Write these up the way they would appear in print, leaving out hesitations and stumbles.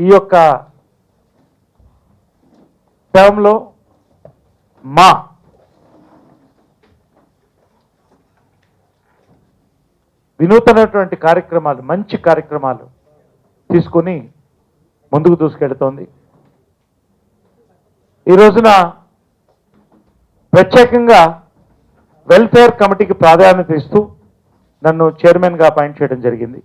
ఈ యొక్క టర్మ్లో మా వినూతనటువంటి కార్యక్రమాలు, మంచి కార్యక్రమాలు తీసుకొని ముందుకు దూసుకెళ్తోంది. ఈ రోజున ప్రత్యేకంగా వెల్ఫేర్ కమిటీకి ప్రాధాన్యత ఇస్తూ నన్ను చైర్మన్గా అపాయింట్ చేయడం జరిగింది.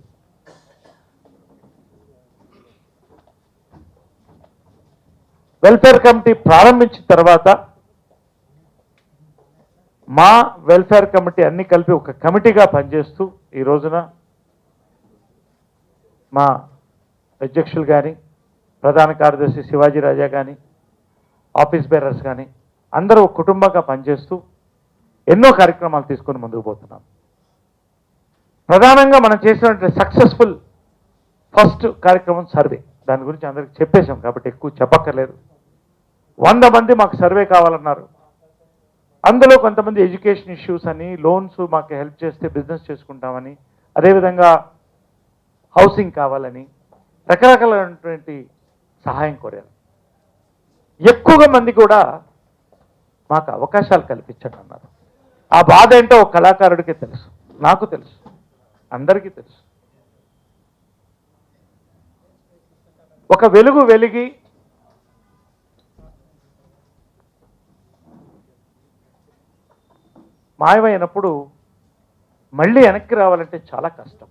వెల్ఫేర్ కమిటీ ప్రారంభించిన తర్వాత మా వెల్ఫేర్ కమిటీ అన్ని కలిపి ఒక కమిటీగా పనిచేస్తూ ఈ రోజున మా అధ్యక్షులు కానీ, ప్రధాన కార్యదర్శి శివాజీ రాజా కానీ, ఆఫీస్ బేరర్స్ కానీ అందరూ ఒక కుటుంబంగా పనిచేస్తూ ఎన్నో కార్యక్రమాలు తీసుకొని ముందుకు పోతున్నాం. ప్రధానంగా మనం చేసినటువంటి సక్సెస్ఫుల్ ఫస్ట్ కార్యక్రమం సర్వే. దాని గురించి అందరికి చెప్పేశాం కాబట్టి ఎక్కువ చెప్పక్కర్లేదు. 100 మంది మాకు సర్వే కావాలన్నారు. అందులో కొంతమంది ఎడ్యుకేషన్ ఇష్యూస్ అని, లోన్స్ మాకు హెల్ప్ చేస్తే బిజినెస్ చేసుకుంటామని, అదేవిధంగా హౌసింగ్ కావాలని రకరకాలైనటువంటి సహాయం కోరారు. ఎక్కువగా మంది కూడా మాకు అవకాశాలు కల్పించండి అన్నారు. ఆ బాధ ఏంటో ఒక కళాకారుడికే తెలుసు, నాకు తెలుసు, అందరికీ తెలుసు. ఒక వెలుగు వెలిగి మాయమైనప్పుడు మళ్ళీ వెనక్కి రావాలంటే చాలా కష్టం.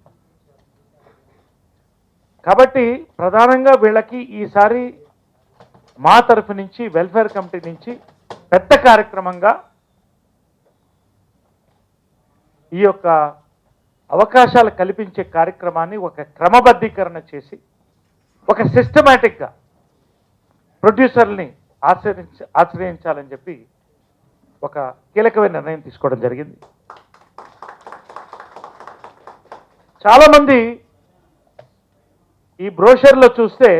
కాబట్టి ప్రధానంగా వీళ్ళకి ఈసారి మా తరఫు నుంచి వెల్ఫేర్ కమిటీ నుంచి పెద్ద కార్యక్రమంగా ఈ యొక్క అవకాశాలు కల్పించే కార్యక్రమాన్ని ఒక క్రమబద్ధీకరణ చేసి ఒక సిస్టమేటిక్గా ప్రొడ్యూసర్ని ఆశ్రయించాలని చెప్పి ఒక కీలకమైన నిర్ణయం తీసుకోవడం జరిగింది. చాలామంది ఈ బ్రోషర్లో చూస్తే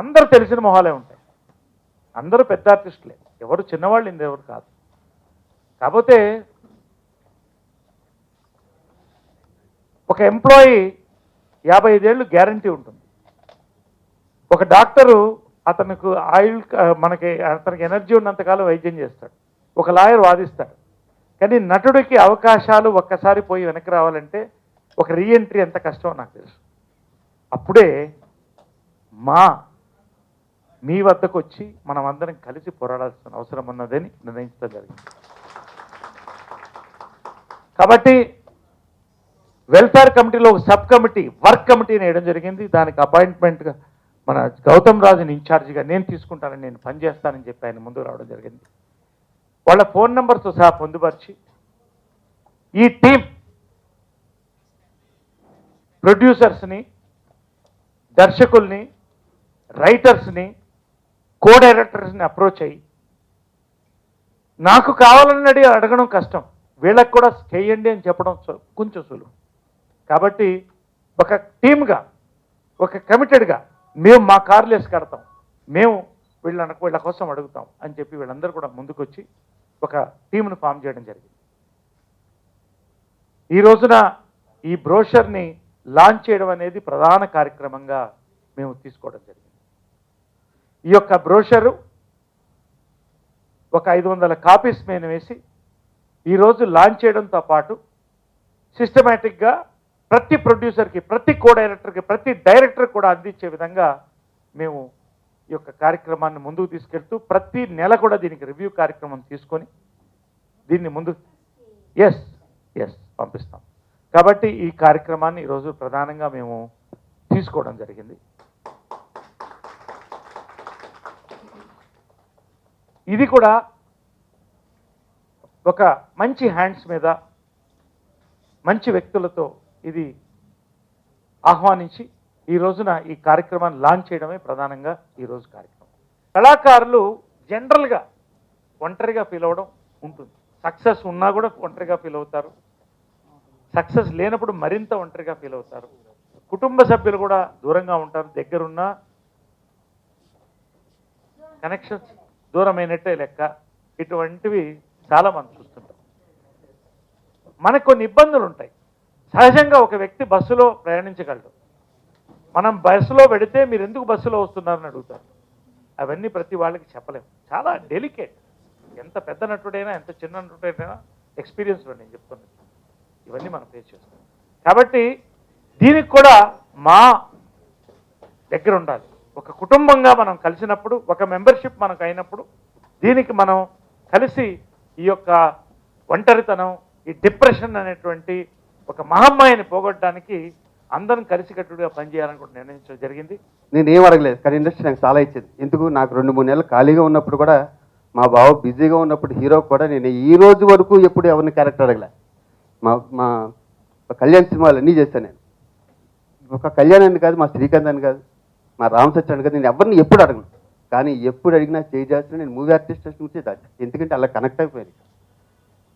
అందరూ తెలిసిన మొహాలే ఉంటాయి, అందరూ పెద్ద ఆర్టిస్టులే, ఎవరు చిన్నవాళ్ళు ఇందెవరు కాదు. కాకపోతే ఒక ఎంప్లాయీ 55 ఏళ్ళు గ్యారంటీ ఉంటుంది. ఒక డాక్టరు అతనికి అతనికి ఎనర్జీ ఉన్నంతకాలం వైద్యం చేస్తాడు. ఒక లాయర్ వాదిస్తాడు. కానీ నటుడికి అవకాశాలు ఒక్కసారి పోయి వెనక్కి రావాలంటే ఒక రీఎంట్రీ ఎంత కష్టమో నాకు తెలుసు. అప్పుడే మీ వద్దకు వచ్చి మనం అందరం కలిసి పోరాడాల్సిన అవసరం ఉన్నదని నిర్ణయించడం జరిగింది. కాబట్టి వెల్ఫేర్ కమిటీలో ఒక సబ్ కమిటీ, వర్క్ కమిటీని వేయడం జరిగింది. దానికి అపాయింట్మెంట్గా మన గౌతమ్ రాజుని ఇన్ఛార్జిగా నేను తీసుకుంటానని, నేను పనిచేస్తానని చెప్పి ఆయన ముందుకు రావడం జరిగింది. వాళ్ళ ఫోన్ నెంబర్తో సహా పొందుపరిచి ఈ టీం ప్రొడ్యూసర్స్ని, దర్శకుల్ని, రైటర్స్ని, కో డైరెక్టర్స్ని అప్రోచ్ అయ్యి నాకు కావాలని అడగడం కష్టం, వీళ్ళకి కూడా చేయండి అని చెప్పడం కొంచెం సులువు. కాబట్టి ఒక టీమ్గా, ఒక కమిటెడ్గా మేము మా కార్లు వేసి కడతాం, మేము వీళ్ళ కోసం అడుగుతాం అని చెప్పి వీళ్ళందరూ కూడా ముందుకొచ్చి ఒక టీంను ఫామ్ చేయడం జరిగింది. ఈ రోజున ఈ బ్రోషర్ని లాంచ్ చేయడం అనేది ప్రధాన కార్యక్రమంగా మేము తీసుకోవడం జరిగింది. ఈ యొక్క బ్రోషరు ఒక 500 కాపీస్ మేము వేసి ఈరోజు లాంచ్ చేయడంతో పాటు సిస్టమేటిక్గా ప్రతి ప్రొడ్యూసర్కి, ప్రతి కో డైరెక్టర్కి, ప్రతి డైరెక్టర్ కూడా అందించే విధంగా మేము ఈ యొక్క కార్యక్రమాన్ని ముందుకు తీసుకెళ్తూ ప్రతి నెల కూడా దీనికి రివ్యూ కార్యక్రమం తీసుకొని దీన్ని పంపిస్తాం. కాబట్టి ఈ కార్యక్రమాన్ని ఈరోజు ప్రధానంగా మేము తీసుకోవడం జరిగింది. ఇది కూడా ఒక మంచి హ్యాండ్స్ మీద, మంచి వ్యక్తులతో ఇది ఆహ్వానించి ఈ రోజున ఈ కార్యక్రమాన్ని లాంచ్ చేయడమే ప్రధానంగా ఈరోజు కార్యక్రమం. కళాకారులు జనరల్గా ఒంటరిగా ఫీల్ అవ్వడం ఉంటుంది. సక్సెస్ ఉన్నా కూడా ఒంటరిగా ఫీల్ అవుతారు, సక్సెస్ లేనప్పుడు మరింత ఒంటరిగా ఫీల్ అవుతారు. కుటుంబ సభ్యులు కూడా దూరంగా ఉంటారు, దగ్గరున్న కనెక్షన్స్ దూరమైనట్టే లెక్క. ఇటువంటివి చాలా మనం చూస్తుంటాం. మనకు కొన్ని ఇబ్బందులు ఉంటాయి. సహజంగా ఒక వ్యక్తి బస్సులో ప్రయాణించగలడు, మనం బస్సులో పెడితే మీరు ఎందుకు బస్సులో వస్తున్నారని అడుగుతారు. అవన్నీ ప్రతి వాళ్ళకి చెప్పలేము. చాలా డెలికేట్. ఎంత పెద్ద నటుడైనా ఎంత చిన్న నటుడైనా ఎక్స్పీరియన్స్ నేను చెప్తున్నాను. ఇవన్నీ మనం ఫేస్ చేస్తాం. కాబట్టి దీనికి కూడా మా దగ్గర ఉండాలి. ఒక కుటుంబంగా మనం కలిసినప్పుడు, ఒక మెంబర్షిప్ మనకు అయినప్పుడు దీనికి మనం కలిసి ఈ యొక్క ఒంటరితనం, ఈ డిప్రెషన్ అనేటువంటి ఒక మహమ్మాయిని పోగొట్టడానికి అందరం కలిసికట్టుగా పనిచేయాలనుకుంటూ నిర్ణయించడం జరిగింది. నేను ఏం అడగలేదు, కానీ ఇండస్ట్రీ నాకు చాలా ఇచ్చింది. ఎందుకు నాకు 2-3 నెలలు ఖాళీగా ఉన్నప్పుడు కూడా, మా బావ బిజీగా ఉన్నప్పుడు హీరో కూడా నేను ఈ రోజు వరకు ఎప్పుడు ఎవరిని క్యారెక్టర్ అడగలే. మా కళ్యాణ్ సినిమాలు అన్నీ చేశాను నేను. ఒక కళ్యాణ్ అని కాదు, మా శ్రీకాంత్ అని కాదు, మా రామ్ సత్య అని కాదు, నేను ఎవరిని ఎప్పుడు అడగను. కానీ ఎప్పుడు అడిగినా చేయాల్సిన నేను మూవీ ఆర్టిస్ట్ నుంచి దాచా. ఎందుకంటే అలా కనెక్ట్ అయిపోయింది.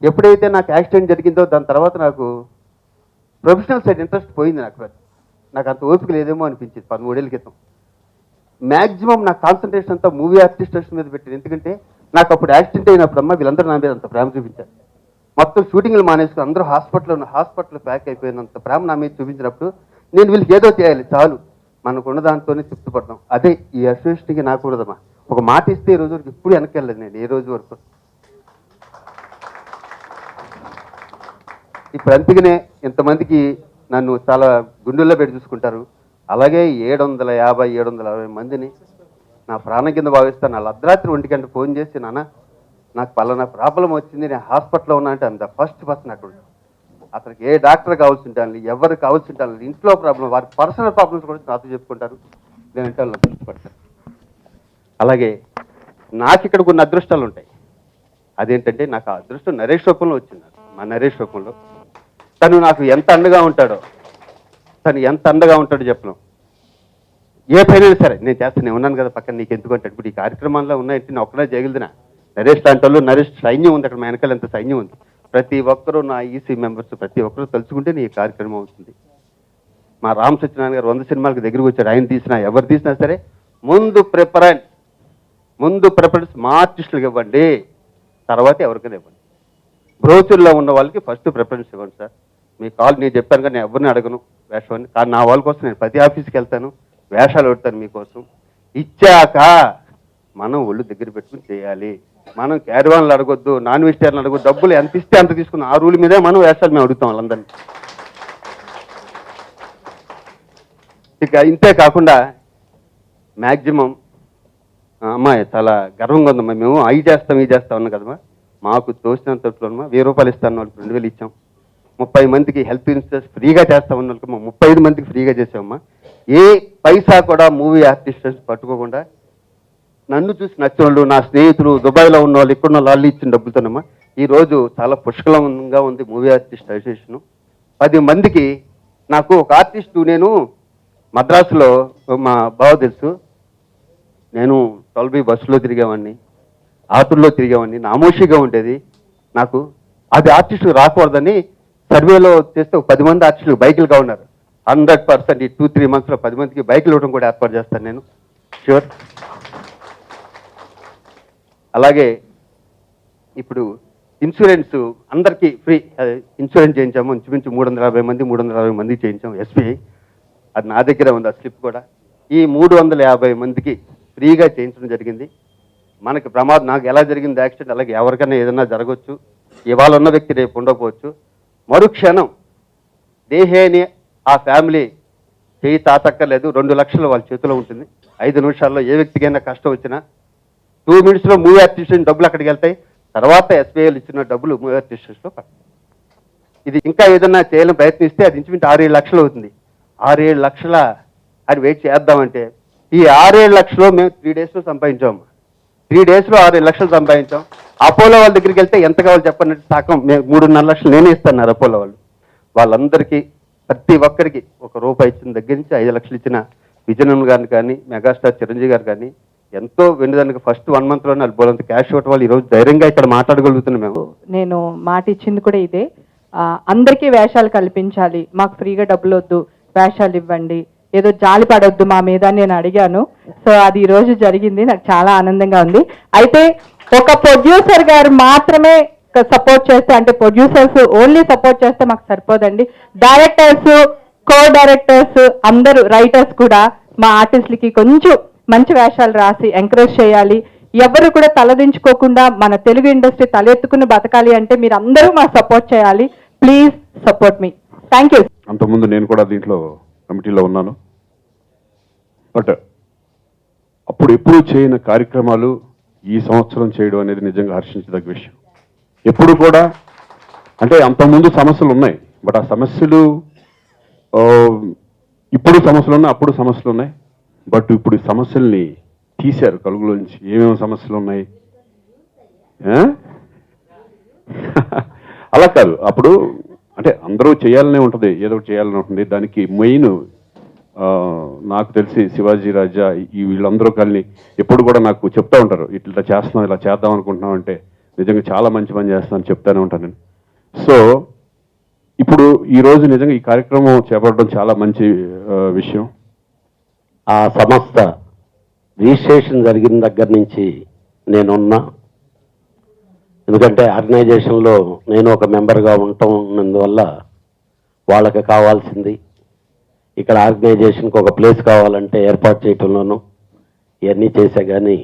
ఎప్పుడైతే నాకు యాక్సిడెంట్ జరిగిందో దాని తర్వాత నాకు ప్రొఫెషనల్ సైడ్ ఇంట్రెస్ట్ పోయింది. నాకు అంత ఓపిక లేదేమో అనిపించింది 13 ఏళ్ళ క్రితం. మ్యాక్సిమం నా కాన్సన్ట్రేషన్ అంతా మూవీ ఆర్టిస్టర్స్ మీద పెట్టింది. ఎందుకంటే నాకు అప్పుడు యాక్సిడెంట్ అయినప్పుడు వీళ్ళందరూ నా మీద అంత ప్రేమ చూపించారు. మొత్తం షూటింగ్లు మానేసుకుని అందరూ హాస్పిటల్ ప్యాక్ అయిపోయినంత ప్రేమ నా మీద చూపించినప్పుడు నేను వీళ్ళకి ఏదో చేయాలి, చాలు మనకున్న దాంతోనే తృప్తి పడతాం. అదే ఈ అసోసియేషన్కి నాకు కూడదమ్మా. ఒక మాట ఇస్తే ఈ రోజు వరకు ఇప్పుడు వెనకెళ్ళలేదు నేను, ఏ రోజు వరకు. ఇప్పుడు అందుకనే ఇంతమందికి నన్ను చాలా గుండెల్లో పెట్టి చూసుకుంటారు. అలాగే 750-760 మందిని నా ప్రాణం కింద భావిస్తాను. వాళ్ళు అర్ధరాత్రి 1 గంట ఫోన్ చేసి, నాన్న నాకు పలానా ప్రాబ్లం వచ్చింది, నేను హాస్పిటల్లో ఉన్నా అంటే అంత ఫస్ట్ పర్సన్ అక్కడ ఉంటాను. అతనికి ఏ డాక్టర్ కావాల్సి ఉంటాను, ఎవరు కావాల్సి ఉంటాను, ఇంట్లో ప్రాబ్లం, వారి పర్సనల్ ప్రాబ్లమ్స్ కూడా నాతో చెప్పుకుంటారు. నేనంటే వాళ్ళు అదృష్టపడతాను. అలాగే నాకు ఇక్కడ కొన్ని అదృష్టాలు ఉంటాయి. అదేంటంటే నాకు ఆ అదృష్టం నరేష్ రూపంలో వచ్చింది. మా నరేష్ రూపంలో తను నాకు ఎంత అండగా ఉంటాడో చెప్పను. ఏ పైన సరే నేను చేస్తాను, నేను ఉన్నాను కదా పక్కన, నీకు ఎందుకు అంటాడు. ఇప్పుడు ఈ కార్యక్రమాల్లో ఉన్నాయంటే నేను ఒక్కడే చేయగలిగినా. నరేష్ లాంటి వాళ్ళు, నరేష్ సైన్యం ఉంది అక్కడ, మా వెనకాల ఎంత సైన్యం ఉంది. ప్రతి ఒక్కరూ నా ఈసీ మెంబర్స్ ప్రతి ఒక్కరూ తలుచుకుంటే ఈ కార్యక్రమం అవుతుంది. మా రామ్ సత్యనారాయణ గారు 100 సినిమాలకు దగ్గరకు వచ్చాడు. ఆయన తీసినా ఎవరు తీసినా సరే ముందు ప్రిఫరెన్స్ మా ఆర్టిస్టులకు ఇవ్వండి, తర్వాత ఎవరికైనా ఇవ్వండి. బ్రోచర్లో ఉన్న వాళ్ళకి ఫస్ట్ ప్రిఫరెన్స్ ఇవ్వండి సార్. మీ కాల్ నేను చెప్పాను కానీ నేను ఎవరిని అడగను వేషాన్ని. కానీ నా వాళ్ళ కోసం నేను ప్రతి ఆఫీస్కి వెళ్తాను, వేషాలు పెడతాను మీకోసం. ఇచ్చాక మనం ఒళ్ళు దగ్గర పెట్టుకుని చేయాలి. మనం క్యారివాన్లు అడగొద్దు, నాన్ వెజిటేరియన్లు అడగొద్దు. డబ్బులు ఎంత ఇస్తే అంత తీసుకున్నాం. ఆ రూల్ మీదే మనం వేషాలు మేము అడుగుతాం వాళ్ళందరినీ. ఇక ఇంతే కాకుండా మ్యాక్సిమం అమ్మాయి చాలా గర్వంగా ఉందమ్మా, మేము అవి చేస్తాం ఇది చేస్తాం అన్నాం కదమ్మా. మాకు తోచినంత అమ్మా 1000 రూపాయలు ఇస్తాను వాళ్ళకి 2000 ఇచ్చాం. 30 మందికి హెల్త్ ఇన్సూరెన్స్ ఫ్రీగా చేస్తామన్న వాళ్ళకి 35 మందికి ఫ్రీగా చేసామమ్మా. ఏ పైసా కూడా మూవీ ఆర్టిస్టర్స్ పట్టుకోకుండా నన్ను చూసి నచ్చిన వాళ్ళు, నా స్నేహితులు, దుబాయ్లో ఉన్న వాళ్ళు, ఇక్కడ ఉన్న వాళ్ళు ఇచ్చిన డబ్బులతోనమ్మా ఈరోజు చాలా పుష్కలంగా ఉంది మూవీ ఆర్టిస్ట్ అసోసియేషన్. 10 మందికి నాకు ఒక ఆర్టిస్టు, నేను మద్రాసులో మా బావ తెలుసు, నేను 12B బస్సులో తిరిగేవాడిని, ఆటోల్లో తిరిగేవాడిని, నామోషిగా ఉండేది నాకు. అది ఆర్టిస్టు రాకూడదని సర్వేలో చేస్తే 10 మంది ఆర్టిస్టులు బైకులుగా ఉన్నారు. 100% ఈ 2-3 మంత్స్లో 10 మందికి బైకులు ఇవ్వడం కూడా ఏర్పాటు చేస్తాను నేను, ష్యూర్. అలాగే ఇప్పుడు ఇన్సూరెన్స్ అందరికీ ఫ్రీ ఇన్సూరెన్స్ చేయించాము. ఇంచుమించు 360 మందికి చేయించాము ఎస్బీఐ. అది నా దగ్గర ఉంది ఆ స్లిప్ కూడా. ఈ 350 మందికి ఫ్రీగా చేయించడం జరిగింది. మనకి ప్రమాదం, నాకు ఎలా జరిగింది యాక్సిడెంట్, అలాగే ఎవరికైనా ఏదైనా జరగవచ్చు. ఇవాళ ఉన్న వ్యక్తి రేపు ఉండకపోవచ్చు. మరుక్షణం దేహేని ఆ ఫ్యామిలీ చేయి తాతక్కర్లేదు, 2 లక్షలు వాళ్ళ చేతిలో ఉంటుంది. 5 నిమిషాల్లో ఏ వ్యక్తికైనా కష్టం వచ్చినా 2 మినిట్స్లో మూవీ ఆర్టిస్ట్ డబ్బులు అక్కడికి వెళ్తాయి. తర్వాత ఎస్బీఐలు ఇచ్చిన డబ్బులు మూవీ ఆర్టిస్ట్లో పడతాయి. ఇది ఇంకా ఏదన్నా చేయాలని ప్రయత్నిస్తే అది ఇంచుమించు 6-7 లక్షలు అవుతుంది. 6-7 లక్షల అని వెయిట్ చేద్దామంటే ఈ 6-7 లక్షలు మేము 3 డేస్లో సంపాదించాము. 3 డేస్లో 6-7 లక్షలు సంపాదించాం. అపోలో వాళ్ళ దగ్గరికి వెళ్తే ఎంత కావాలి చెప్పండి, సగం 3.5 లక్షలు నేనే ఇస్తాను అపోలో వాళ్ళు. వాళ్ళందరికీ ప్రతి ఒక్కరికి 1 రూపాయి ఇచ్చిన దగ్గర నుంచి 5 లక్షలు ఇచ్చిన విజయనగరం గారిని కానీ, మెగాస్టార్ చిరంజీవి గారు కానీ ఎంతో వెన్నుదానికి ఫస్ట్ 1 మంత్లోనే అల్పోలంత క్యాష్ ఇవ్వటం వాళ్ళు ఈరోజు ధైర్యంగా ఇక్కడ మాట్లాడగలుగుతున్నాం. మేము నేను మాట ఇచ్చింది కూడా ఇదే, అందరికీ వేషాలు కల్పించాలి, మాకు ఫ్రీగా డబ్బులు వద్దు, వేషాలు ఇవ్వండి, ఏదో జాలి పడొద్దు మా మీద నేను అడిగాను. సో అది ఈ రోజు జరిగింది, నాకు చాలా ఆనందంగా ఉంది. అయితే ఒక ప్రొడ్యూసర్ గారు మాత్రమే సపోర్ట్ చేస్తే, అంటే ప్రొడ్యూసర్స్ ఓన్లీ సపోర్ట్ చేస్తే మాకు సరిపోదండి. డైరెక్టర్స్, కో డైరెక్టర్స్ అందరూ రైటర్స్ కూడా మా ఆర్టిస్టులకి కొంచెం మంచి వేషాలు రాసి ఎంకరేజ్ చేయాలి. ఎవరు కూడా తలదించుకోకుండా మన తెలుగు ఇండస్ట్రీ తలెత్తుకుని బతకాలి అంటే మీరు అందరూ మాకు సపోర్ట్ చేయాలి. Please support me. Thank you. అంతకుముందు నేను కూడా దీంట్లో కమిటీలో ఉన్నాను. బట్ అప్పుడు ఎప్పుడూ చేయని కార్యక్రమాలు ఈ సంవత్సరం చేయడం అనేది నిజంగా హర్షించదగ్గ విషయం. ఎప్పుడు కూడా అంటే అంతకుముందు సమస్యలు ఉన్నాయి, బట్ ఆ సమస్యలు ఇప్పుడు సమస్యలు ఉన్నాయి, అప్పుడు సమస్యలు ఉన్నాయి. బట్ ఇప్పుడు ఈ సమస్యల్ని తీశారు కలుగులోంచి. ఏమేమి సమస్యలు ఉన్నాయి అలా కాదు. అప్పుడు అంటే అందరూ చేయాలనే ఉంటుంది, ఏదో ఒకటి చేయాలని ఉంటుంది. దానికి మెయిన్ నాకు తెలిసి శివాజీ రాజా ఈ వీళ్ళందరూ కలిసి ఎప్పుడు కూడా నాకు చెప్తా ఉంటారు, ఇట్లా చేస్తున్నాం, ఇలా చేద్దాం అనుకుంటున్నాం అంటే నిజంగా చాలా మంచి పని చేస్తానని చెప్తానే ఉంటాను నేను. సో ఇప్పుడు ఈరోజు నిజంగా ఈ కార్యక్రమం చేపట్టడం చాలా మంచి విషయం. ఆ సంస్థ రిజిస్ట్రేషన్ జరిగిన దగ్గర నుంచి నేనున్నా. ఎందుకంటే ఆర్గనైజేషన్లో నేను ఒక మెంబర్గా ఉన్నందువల్ల వాళ్ళకి కావాల్సింది ఇక్కడ ఆర్గనైజేషన్కి ఒక ప్లేస్ కావాలంటే ఏర్పాటు చేయటంలోనూ ఇవన్నీ చేశా. కానీ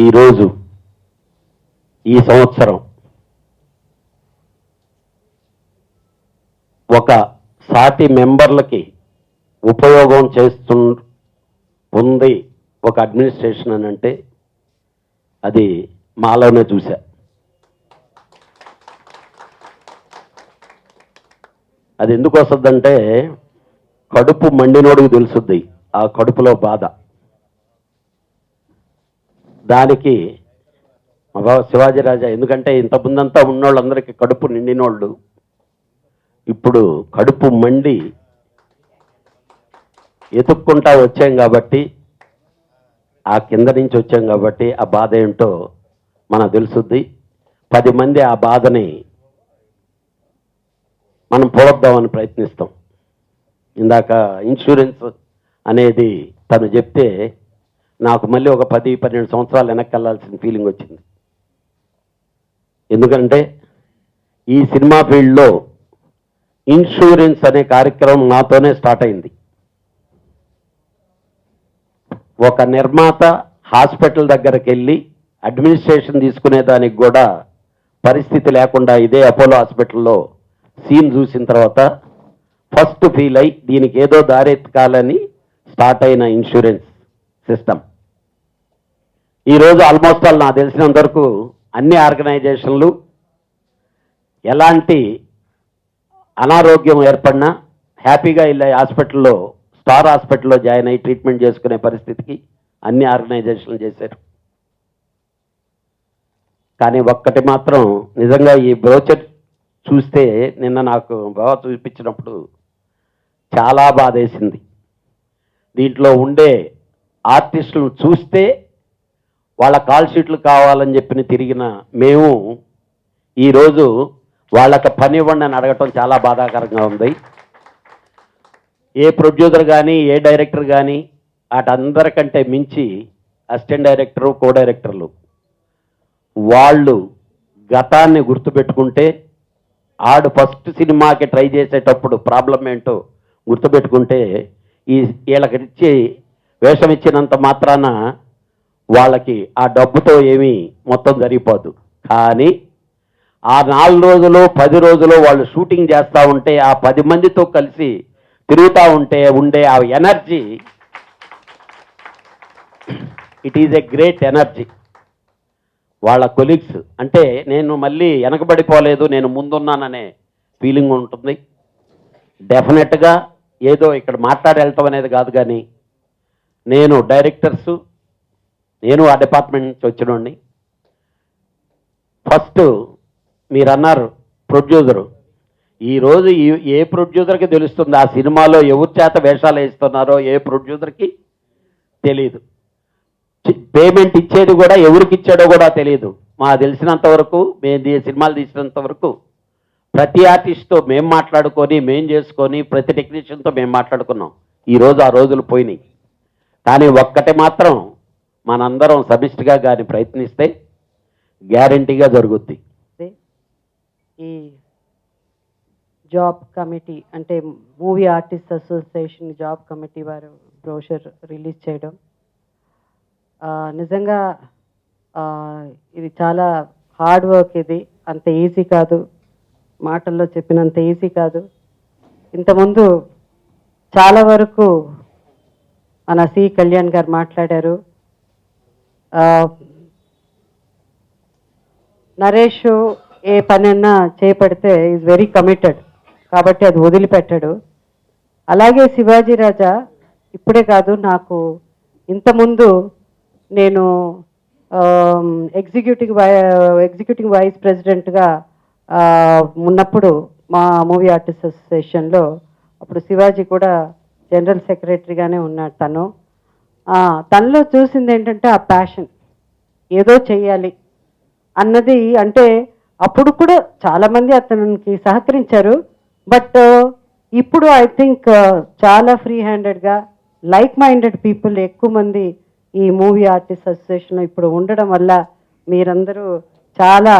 ఈరోజు ఈ సంవత్సరం ఒక సాటి మెంబర్లకి ఉపయోగం ఉంది ఒక అడ్మినిస్ట్రేషన్ అని అంటే అది మాలోనే చూసా. అది ఎందుకు వస్తుందంటే కడుపు మండినోడికి తెలుసుద్ది ఆ కడుపులో బాధ. దానికి మా బావ శివాజీ రాజా ఎందుకంటే ఇంతకుముందంతా ఉన్నోళ్ళందరికీ కడుపు నిండినోళ్ళు ఇప్పుడు కడుపు మండి ఎతుక్కుంటా వచ్చాం కాబట్టి, ఆ కింద నుంచి వచ్చాం కాబట్టి ఆ బాధ ఏంటో మనకు తెలుసుద్ది. 10 మంది ఆ బాధని మనం పోగొద్దామని ప్రయత్నిస్తాం. ఇందాక ఇన్సూరెన్స్ అనేది తను చెప్తే నాకు మళ్ళీ ఒక 10-12 సంవత్సరాలు వెనక్కి వెళ్ళాల్సిన ఫీలింగ్ వచ్చింది. ఎందుకంటే ఈ సినిమా ఫీల్డ్లో ఇన్సూరెన్స్ అనే కార్యక్రమం నాతోనే స్టార్ట్ అయింది. ఒక నిర్మాత హాస్పిటల్ దగ్గరికి వెళ్ళి అడ్మినిస్ట్రేషన్ తీసుకునే దానికి కూడా పరిస్థితి లేకుండా ఇదే అపోలో హాస్పిటల్లో సీన్ చూసిన తర్వాత ఫస్ట్ ఫీల్ అయి దీనికి ఏదో దారెత్తుకాలని స్టార్ట్ అయిన ఇన్సూరెన్స్ సిస్టమ్ ఈరోజు ఆల్మోస్ట్ ఆల్ నాకు తెలిసినంత వరకు అన్ని ఆర్గనైజేషన్లు ఎలాంటి అనారోగ్యం ఏర్పడినా హ్యాపీగా వెళ్ళే హాస్పిటల్లో స్టార్ హాస్పిటల్లో జాయిన్ అయ్యి ట్రీట్మెంట్ చేసుకునే పరిస్థితికి అన్ని ఆర్గనైజేషన్లు చేశారు. కానీ ఒక్కటి మాత్రం నిజంగా ఈ బ్రోచర్ చూస్తే నిన్న నాకు బాగా చూపించినప్పుడు చాలా బాధేసింది. దీంట్లో ఉండే ఆర్టిస్టులను చూస్తే వాళ్ళ కాల్ షీట్లు కావాలని చెప్పి తిరిగిన మేము ఈరోజు వాళ్ళకి పని ఇవ్వండి అని అడగటం చాలా బాధాకరంగా ఉంది. ఏ ప్రొడ్యూసర్ కానీ ఏ డైరెక్టర్ కానీ వాటందరికంటే మించి అసిస్టెంట్ డైరెక్టరు కో డైరెక్టర్లు వాళ్ళు గతాన్ని గుర్తుపెట్టుకుంటే ఆడు ఫస్ట్ సినిమాకి ట్రై చేసేటప్పుడు ప్రాబ్లం ఏంటో గుర్తుపెట్టుకుంటే వీళ్ళకి ఇచ్చి వేషం ఇచ్చినంత మాత్రాన వాళ్ళకి ఆ డబ్బుతో ఏమీ మొత్తం జరిగిపోదు. కానీ ఆ 4 రోజులు 10 రోజులు వాళ్ళు షూటింగ్ చేస్తూ ఉంటే ఆ 10 మందితో కలిసి తిరుగుతూ ఉంటే ఉండే ఆ energy, it is a great energy. వాళ్ళ కొలీగ్స్ అంటే నేను మళ్ళీ వెనకబడిపోలేదు, నేను ముందున్నాననే ఫీలింగ్ ఉంటుంది. డెఫినెట్గా ఏదో ఇక్కడ మాట్లాడి వెళ్తాం అనేది కాదు, కానీ నేను డైరెక్టర్సు, నేను ఆ డిపార్ట్మెంట్ నుంచి వచ్చినోడిని. ఫస్ట్ మీరు అన్నారు ప్రొడ్యూసరు, ఈరోజు ఏ ప్రొడ్యూసర్కి తెలుస్తుంది ఆ సినిమాలో ఎవరి చేత వేషాలు వేస్తున్నారో ఏ ప్రొడ్యూసర్కి తెలియదు. పేమెంట్ ఇచ్చేది కూడా ఎవరికి ఇచ్చాడో కూడా తెలియదు. మాకు తెలిసినంత వరకు మేము సినిమాలు తీసినంత వరకు ప్రతి ఆర్టిస్ట్తో మేము మాట్లాడుకొని మేము చేసుకొని ప్రతి టెక్నీషియన్తో మేము మాట్లాడుకున్నాం. ఈరోజు ఆ రోజులు పోయినాయి. కానీ ఒక్కటి మాత్రం మనందరం సమిష్టిగా కానీ ప్రయత్నిస్తే గ్యారంటీగా జరుగుద్ది. ఈ జాబ్ కమిటీ అంటే movie artist association job committee వారు బ్రోషర్ రిలీజ్ చేయడం నిజంగా ఇది చాలా హార్డ్ వర్క్. ఇది అంత ఈజీ కాదు, మాటల్లో చెప్పినంత ఈజీ కాదు. ఇంతకుముందు చాలా వరకు మన సి కళ్యాణ్ గారు మాట్లాడారు. నరేష్ ఏ పనైనా చేపడితే ఈజ్ వెరీ కమిటెడ్, కాబట్టి అది వదిలిపెట్టాడు. అలాగే శివాజీ రాజా ఇప్పుడే కాదు, నాకు ఇంతకుముందు నేను ఎగ్జిక్యూటివ్ వైస్ ప్రెసిడెంట్గా ఉన్నప్పుడు మా మూవీ ఆర్టిస్ట్ అసోసియేషన్లో అప్పుడు శివాజీ కూడా జనరల్ సెక్రటరీగానే ఉన్నాడు. తనలో చూసింది ఏంటంటే ఆ ప్యాషన్, ఏదో చెయ్యాలి అన్నది. అంటే అప్పుడు కూడా చాలామంది అతనికి సహకరించారు, బట్ ఇప్పుడు ఐ థింక్ చాలా ఫ్రీ హ్యాండెడ్గా లైక్ మైండెడ్ పీపుల్ ఎక్కువ మంది ఈ మూవీ ఆర్టిస్ట్ అసోసియేషన్లో ఇప్పుడు ఉండడం వల్ల మీరందరూ చాలా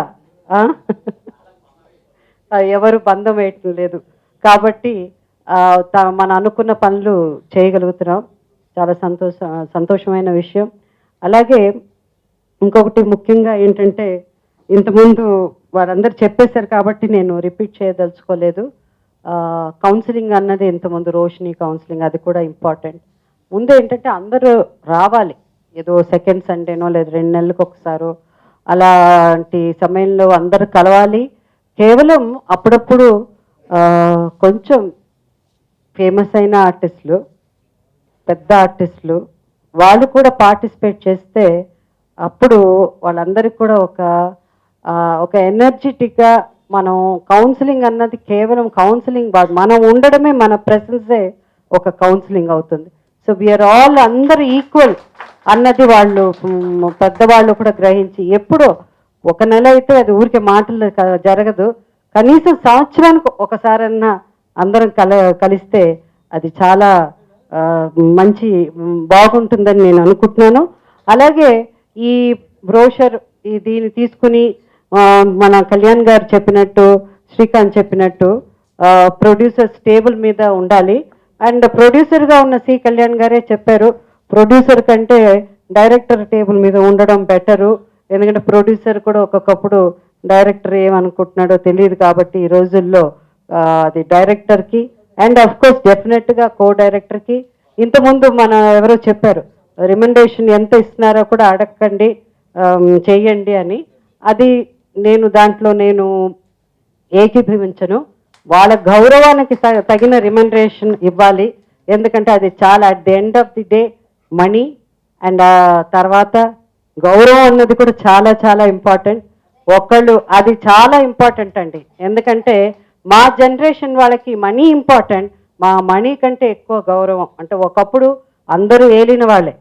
ఎవరు బంధం వేయటం లేదు, కాబట్టి మన అనుకున్న పనులు చేయగలుగుతున్నాం. చాలా సంతోషమైన విషయం. అలాగే ఇంకొకటి ముఖ్యంగా ఏంటంటే, ఇంతకుముందు వారందరూ చెప్పేశారు కాబట్టి నేను రిపీట్ చేయదలుచుకోలేదు. కౌన్సిలింగ్ అన్నది ఇంతకుముందు రోషిని కౌన్సిలింగ్, అది కూడా ఇంపార్టెంట్. ముందు ఏంటంటే అందరూ రావాలి, ఏదో సెకండ్ సండేనో లేదా 2 నెలలకు ఒకసారో అలాంటి సమయంలో అందరూ కలవాలి. కేవలం అప్పుడప్పుడు కొంచెం ఫేమస్ అయిన ఆర్టిస్టులు, పెద్ద ఆర్టిస్టులు వాళ్ళు కూడా పార్టిసిపేట్ చేస్తే అప్పుడు వాళ్ళందరికీ కూడా ఒక ఎనర్జెటిక్గా మనం కౌన్సిలింగ్ అన్నది కేవలం కౌన్సిలింగ్ కాదు, మనం ఉండడమే మన ప్రెసెన్సే ఒక కౌన్సిలింగ్ అవుతుంది. సో వీఆర్ ఆల్ అందరు ఈక్వల్ అన్నది వాళ్ళు పెద్దవాళ్ళు కూడా గ్రహించి, ఎప్పుడో 1 నెల అయితే అది ఊరికే మాటలు జరగదు, కనీసం సంవత్సరానికి ఒకసారన్నా అందరం కలిస్తే అది చాలా మంచి బాగుంటుందని నేను అనుకుంటున్నాను. అలాగే ఈ బ్రోషర్ దీన్ని తీసుకుని మన కళ్యాణ్ గారు చెప్పినట్టు, శ్రీకాంత్ చెప్పినట్టు ప్రొడ్యూసర్స్ టేబుల్ మీద ఉండాలి. అండ్ ప్రొడ్యూసర్గా ఉన్న సి కళ్యాణ్ గారే చెప్పారు, ప్రొడ్యూసర్ కంటే డైరెక్టర్ టేబుల్ మీద ఉండడం బెటరు. ఎందుకంటే ప్రొడ్యూసర్ కూడా ఒక్కొక్కప్పుడు డైరెక్టర్ ఏమనుకుంటున్నాడో తెలియదు, కాబట్టి ఈ రోజుల్లో అది డైరెక్టర్కి అండ్ అఫ్ కోర్స్ డెఫినెట్గా కో డైరెక్టర్కి. ఇంతకుముందు మన ఎవరో చెప్పారు, రిమండేషన్ ఎంత ఇస్తున్నారో కూడా అడగండి, చెయ్యండి అని. అది దాంట్లో నేను ఏకీభవించను. వాళ్ళ గౌరవానికి తగిన రిమండరేషన్ ఇవ్వాలి, ఎందుకంటే అది చాలా at the end of the day money and తర్వాత గౌరవం అన్నది కూడా చాలా చాలా ఇంపార్టెంట్. అది చాలా ఇంపార్టెంట్ అండి, ఎందుకంటే మా జనరేషన్ వాళ్ళకి మనీ ఇంపార్టెంట్, మా మనీ కంటే ఎక్కువ గౌరవం. అంటే ఒకప్పుడు అందరూ ఏలిన వాళ్ళే,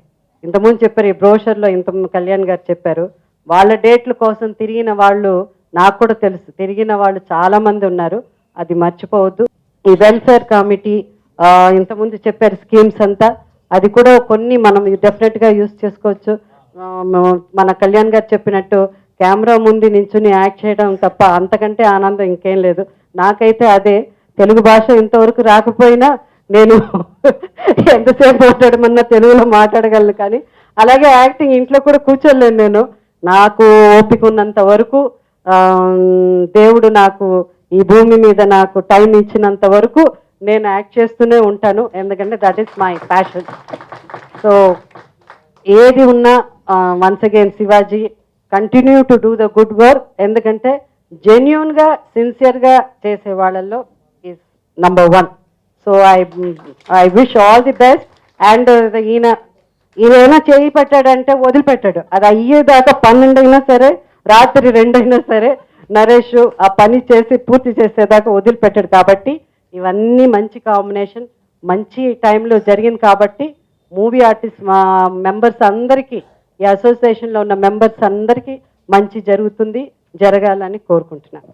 ఇంతకుముందు చెప్పారు ఈ బ్రోషర్లో, కళ్యాణ్ గారు చెప్పారు, వాళ్ళ డేట్ల కోసం తిరిగిన వాళ్ళు నాకు కూడా తెలుసు, తిరిగిన వాళ్ళు చాలామంది ఉన్నారు, అది మర్చిపోవద్దు. ఈ వెల్ఫేర్ కమిటీ ఇంతకుముందు చెప్పారు స్కీమ్స్ అంతా, అది కూడా కొన్ని మనం డెఫినెట్గా యూజ్ చేసుకోవచ్చు. మన కళ్యాణ్ గారు చెప్పినట్టు కెమెరా ముందు నించుని యాక్ట్ చేయడం తప్ప అంతకంటే ఆనందం ఇంకేం లేదు. నాకైతే అదే. తెలుగు భాష ఇంతవరకు రాకపోయినా నేను ఎంతసేపు మాట్లాడమన్నా తెలుగులో మాట్లాడగలను, కానీ అలాగే యాక్టింగ్ ఇంట్లో కూడా కూర్చోలేను నేను. నాకు ఓపిక ఉన్నంత వరకు, దేవుడు నాకు ఈ భూమి మీద నాకు టైం ఇచ్చినంత వరకు నేను యాక్ట్ చేస్తూనే ఉంటాను, ఎందుకంటే that is my passion. So ఏది ఉన్నా once again Shivaji continue to do the good work, ఎందుకంటే జెన్యూన్గా సిన్సియర్గా చేసే వాళ్ళల్లో is number 1. So I wish all the best. And ఈయన చేయి పెట్టాడంటే వదిలిపెట్టాడు, అది అయ్యేదాకా 12 అయినా సరే రాత్రి 2 అయినా సరే నరేష్ ఆ పని చేసి పూర్తి చేసేదాకా వదిలిపెట్టాడు. కాబట్టి ఇవన్నీ మంచి కాంబినేషన్, మంచి టైంలో జరిగింది. కాబట్టి మూవీ ఆర్టిస్ట్ మా మెంబర్స్ అందరికీ, ఈ అసోసియేషన్లో ఉన్న మెంబర్స్ అందరికీ మంచి జరుగుతుంది, జరగాలని కోరుకుంటున్నాను.